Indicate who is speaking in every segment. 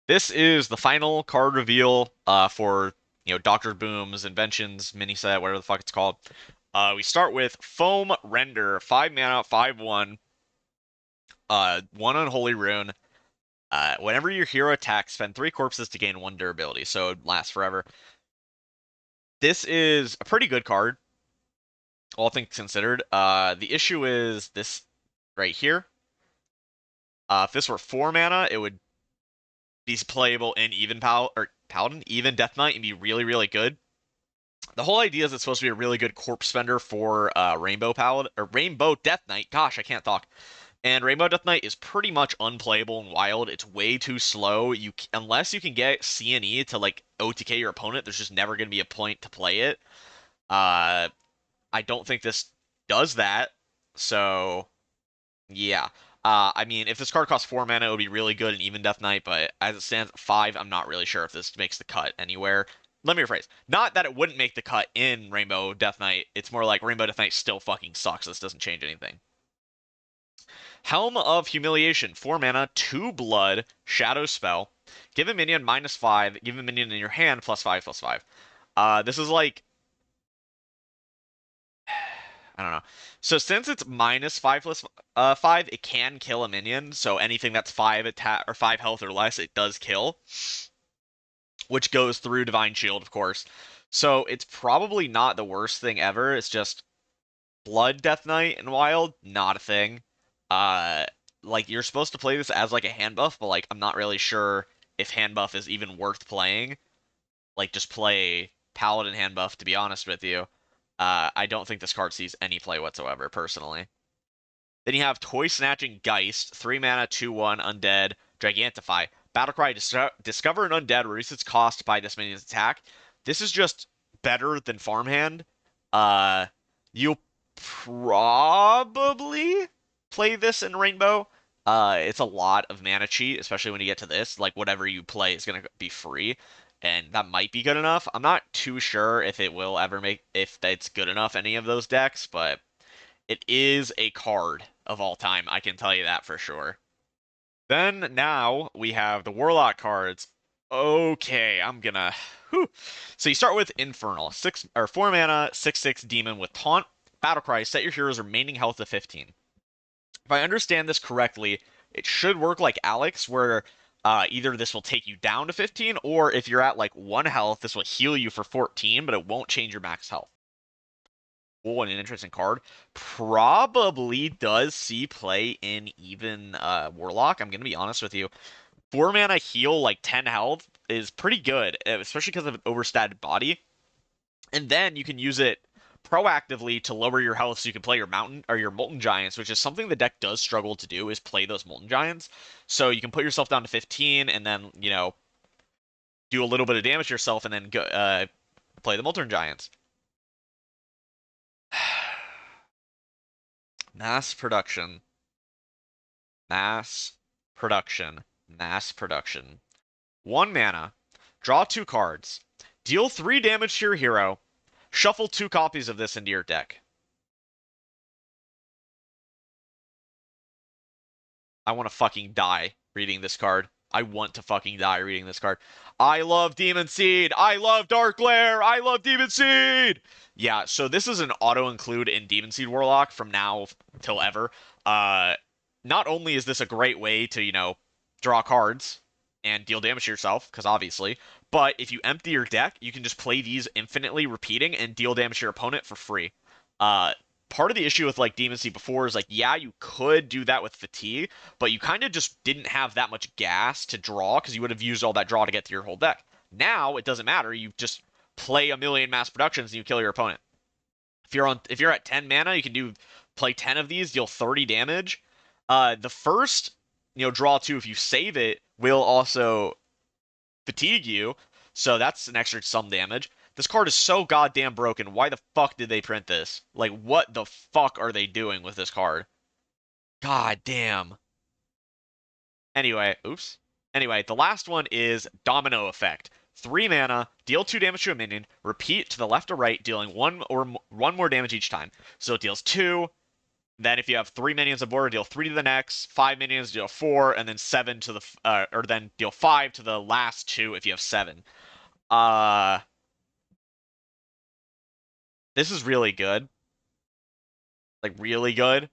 Speaker 1: This is the final card reveal for Doctor Boom's Inventions mini set, whatever the fuck it's called. We start with Foam Render, 5 mana, 5/1, 1 Unholy Rune. Whenever your hero attacks, spend 3 corpses to gain 1 durability, so it lasts forever. This is a pretty good card, all things considered. The issue is this right here. If this were 4 mana, it would be playable in Paladin, even Death Knight, and be really, really good. The whole idea is it's supposed to be a really good corpse spender for Rainbow Paladin or Rainbow Death Knight. Gosh, I can't talk. And Rainbow Death Knight is pretty much unplayable in Wild. It's way too slow. Unless you can get C&E to like OTK your opponent, there's just never going to be a point to play it. Uh, I don't think this does that. So yeah. I mean, if this card costs 4 mana, it would be really good in even Death Knight, but as it stands at 5, I'm not really sure if this makes the cut anywhere. Let me rephrase. Not that it wouldn't make the cut in Rainbow Death Knight. It's more like Rainbow Death Knight still fucking sucks. This doesn't change anything. Helm of Humiliation, 4 mana, 2 blood, shadow spell. Give a minion -5. Give a minion in your hand +5/+5. This is like I don't know. So since it's -5/+5, it can kill a minion. So anything that's 5 attack or 5 health or less, it does kill, which goes through Divine Shield, of course. So it's probably not the worst thing ever. It's just Blood Death Knight and Wild, not a thing. Uh, like you're supposed to play this as like a hand buff, but like I'm not really sure if hand buff is even worth playing. Like just play Paladin hand buff, to be honest with you. I don't think this card sees any play whatsoever, personally. Then you have Toy Snatching Geist, 3 mana, 2/1, Undead, Gigantify. Battlecry, discover an undead, reduce its cost by this minion's attack. This is just better than Farmhand. Uh, you'll probably play this in Rainbow. It's a lot of mana cheat, especially when you get to this. Like, whatever you play is going to be free, and that might be good enough. I'm not too sure if it will ever if that's good enough, any of those decks, but it is a card of all time. I can tell you that for sure. Then now we have the Warlock cards. Okay, I'm gonna. Whew. So you start with Infernal, 4 mana, 6/6 demon with taunt. Battlecry, set your hero's remaining health to 15. If I understand this correctly, it should work like Alex, where either this will take you down to 15, or if you're at like 1 health, this will heal you for 14, but it won't change your max health. Cool and an interesting card. Probably does see play in even Warlock. I'm gonna be honest with you. 4 mana heal like 10 health is pretty good, especially because of an overstated body. And then you can use it proactively to lower your health so you can play your mountain or your molten giants, which is something the deck does struggle to do, is play those molten giants. So you can put yourself down to 15 and then, do a little bit of damage to yourself and then go play the molten giants. Mass production. Mass production. Mass production. 1 mana. Draw 2 cards. Deal 3 damage to your hero. Shuffle 2 copies of this into your deck. I want to fucking die reading this card. I want to fucking die reading this card. I love Demon Seed. I love Dark Glare. I love Demon Seed. Yeah, so this is an auto include in Demon Seed Warlock from now till ever. Uh, Not only is this a great way to, draw cards and deal damage to yourself, because obviously, but if you empty your deck, you can just play these infinitely repeating and deal damage to your opponent for free. Uh, Part of the issue with like Demon Seed before is like, yeah, you could do that with Fatigue, but you kind of just didn't have that much gas to draw because you would have used all that draw to get to your whole deck. Now it doesn't matter. You just play a million mass productions and you kill your opponent. If you're at 10 mana, you can play 10 of these, deal 30 damage. The first, draw 2, if you save it, will also fatigue you. So that's an extra some damage. This card is so goddamn broken. Why the fuck did they print this? Like, what the fuck are they doing with this card? God damn. Anyway, oops. Anyway, the last one is Domino Effect. 3 mana, deal 2 damage to a minion, repeat to the left or right, dealing one more damage each time. So it deals 2, Then if you have 3 minions on board, deal 3 to the next, 5 minions, deal 4, and then 7 to the or then deal 5 to the last 2 if you have 7. Uh, this is really good, like really good.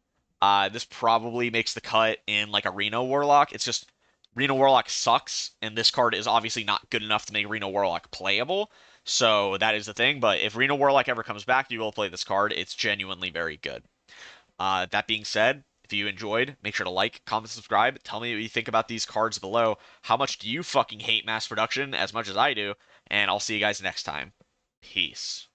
Speaker 1: This probably makes the cut in like a Reno Warlock. It's just Reno Warlock sucks, and this card is obviously not good enough to make Reno Warlock playable. So that is the thing. But if Reno Warlock ever comes back, you will play this card. It's genuinely very good. That being said, if you enjoyed, make sure to like, comment, subscribe. Tell me what you think about these cards below. How much do you fucking hate mass production as much as I do? And I'll see you guys next time. Peace.